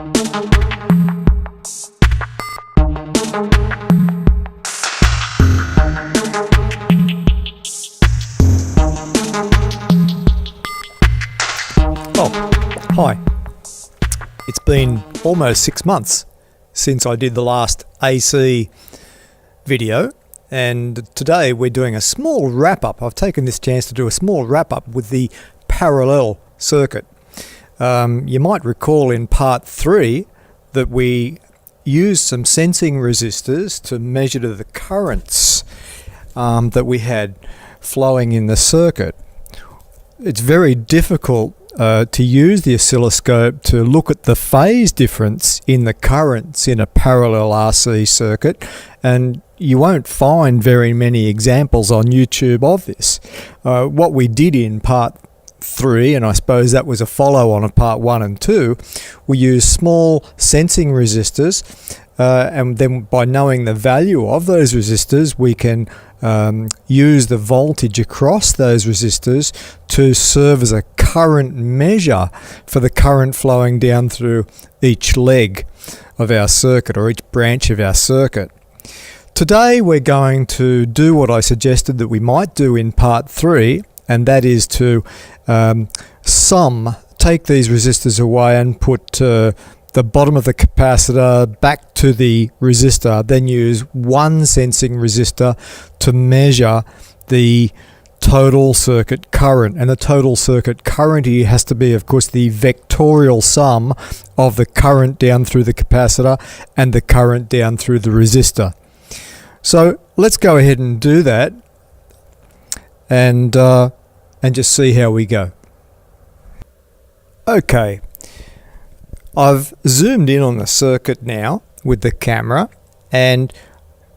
Hi, it's been almost 6 months since I did the last AC video, and today we're doing a small wrap-up. I've taken this chance to do a small wrap-up with the parallel circuit. You might recall in part 3 that we used some sensing resistors to measure the currents that we had flowing in the circuit. It's very difficult to use the oscilloscope to look at the phase difference in the currents in a parallel RC circuit, and you won't find very many examples on YouTube of this. What we did in part 3, and I suppose that was a follow-on of part 1 and 2, we used small sensing resistors, and then by knowing the value of those resistors we can use the voltage across those resistors to serve as a current measure for the current flowing down through each leg of our circuit, or each branch of our circuit. Today we're going to do what I suggested that we might do in part 3, and that is to take these resistors away and put the bottom of the capacitor back to the resistor, then use one sensing resistor to measure the total circuit current. And the total circuit current here has to be, of course, the vectorial sum of the current down through the capacitor and the current down through the resistor. So let's go ahead and do that and just see how we go. Okay. I've zoomed in on the circuit now with the camera, and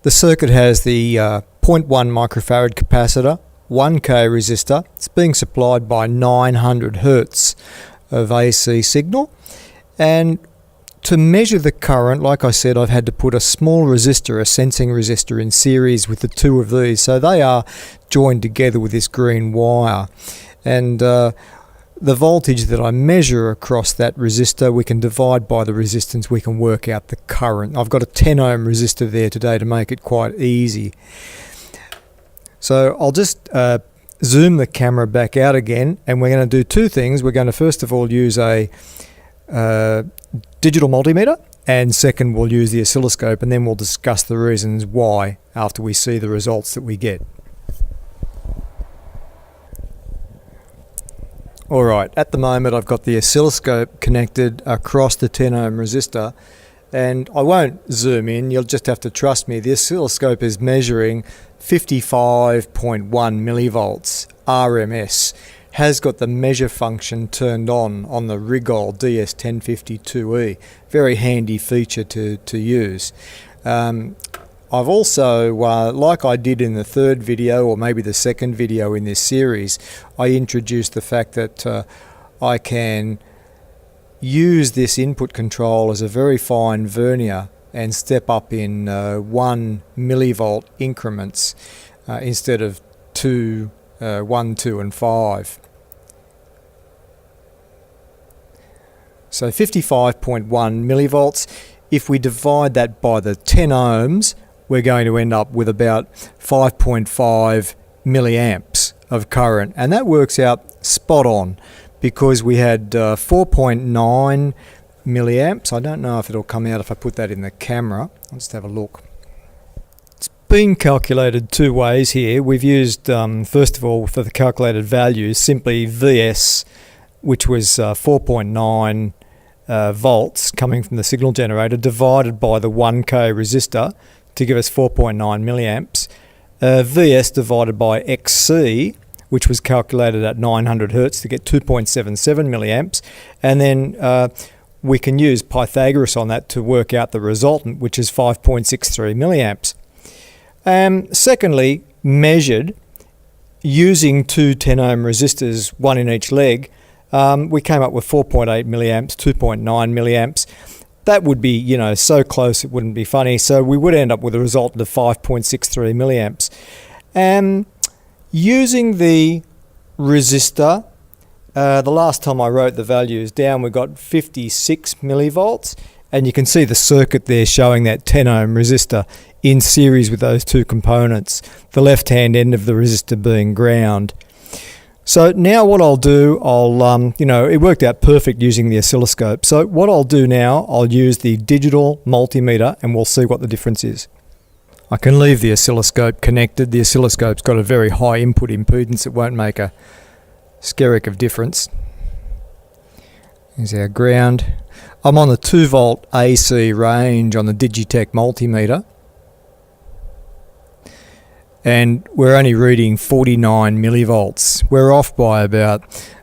the circuit has the 0.1 microfarad capacitor, 1K resistor. It's being supplied by 900 Hertz of AC signal, and to measure the current, like I said, I've had to put a small resistor, a sensing resistor, in series with the two of these, so they are joined together with this green wire, and the voltage that I measure across that resistor, we can divide by the resistance, we can work out the current. I've got a 10 ohm resistor there today to make it quite easy. So I'll just zoom the camera back out again, and we're going to do two things. We're going to first of all use a digital multimeter, and second we'll use the oscilloscope, and then we'll discuss the reasons why after we see the results that we get. Alright, at the moment I've got the oscilloscope connected across the 10 ohm resistor, and I won't zoom in, you'll just have to trust me. The oscilloscope is measuring 55.1 millivolts RMS, has got the measure function turned on the Rigol DS1052E. Very handy feature to use. I've also, like I did in the third video, or maybe the second video in this series, I introduced the fact that I can use this input control as a very fine vernier and step up in 1 millivolt increments instead of 1, 2 and 5. So 55.1 millivolts, if we divide that by the 10 ohms, we're going to end up with about 5.5 milliamps of current, and that works out spot on because we had 4.9 milliamps. I don't know if it'll come out if I put that in the camera. I'll just have a look. It's been calculated two ways here. We've used, first of all, for the calculated values, simply VS, which was 4.9 volts coming from the signal generator, divided by the 1K resistor to give us 4.9 milliamps. VS divided by XC, which was calculated at 900 Hertz to get 2.77 milliamps. And then we can use Pythagoras on that to work out the resultant, which is 5.63 milliamps. Secondly, measured using two 10 ohm resistors, one in each leg, we came up with 4.8 milliamps, 2.9 milliamps. That would be, so close it wouldn't be funny. So we would end up with a resultant of 5.63 milliamps. Using the resistor The last time I wrote the values down, we got 56 millivolts, and you can see the circuit there showing that 10 ohm resistor in series with those two components, the left hand end of the resistor being ground. So now what I'll do, it worked out perfect using the oscilloscope. So what I'll do now, I'll use the digital multimeter and we'll see what the difference is. I can leave the oscilloscope connected. The oscilloscope's got a very high input impedance. It won't make a skerrick of difference. Here's our ground. I'm on the 2 volt AC range on the Digitech multimeter, and we're only reading 49 millivolts. We're off by about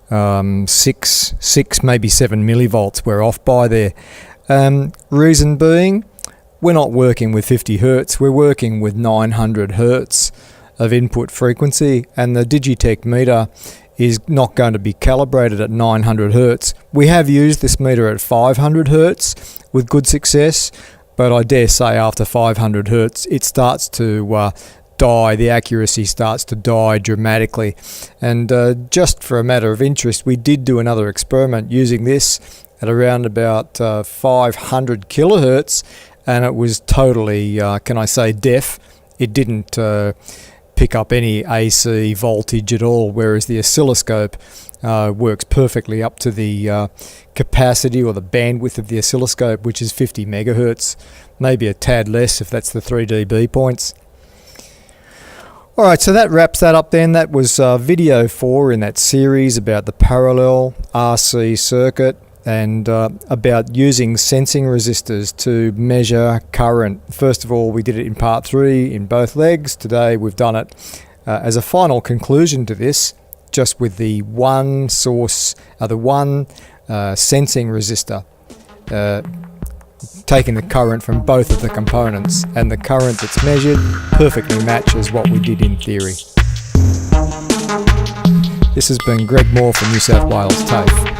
6, maybe 7 millivolts. We're off by there. Reason being, we're not working with 50 hertz. We're working with 900 hertz of input frequency, and the Digitech meter is not going to be calibrated at 900 hertz. We have used this meter at 500 hertz with good success, but I dare say after 500 hertz it starts to die, the accuracy starts to die dramatically. And just for a matter of interest, we did do another experiment using this at around about 500 kilohertz, and it was totally, can I say, deaf. It didn't pick up any AC voltage at all, whereas the oscilloscope works perfectly up to the capacity or the bandwidth of the oscilloscope, which is 50 megahertz, maybe a tad less if that's the 3 dB points. Alright, so that wraps that up then. That was video 4 in that series about the parallel RC circuit and about using sensing resistors to measure current. First of all, we did it in part 3 in both legs. Today we've done it as a final conclusion to this, just with the one source, the one sensing resistor, taking the current from both of the components, and the current that's measured perfectly matches what we did in theory. This has been Greg Moore from New South Wales TAFE.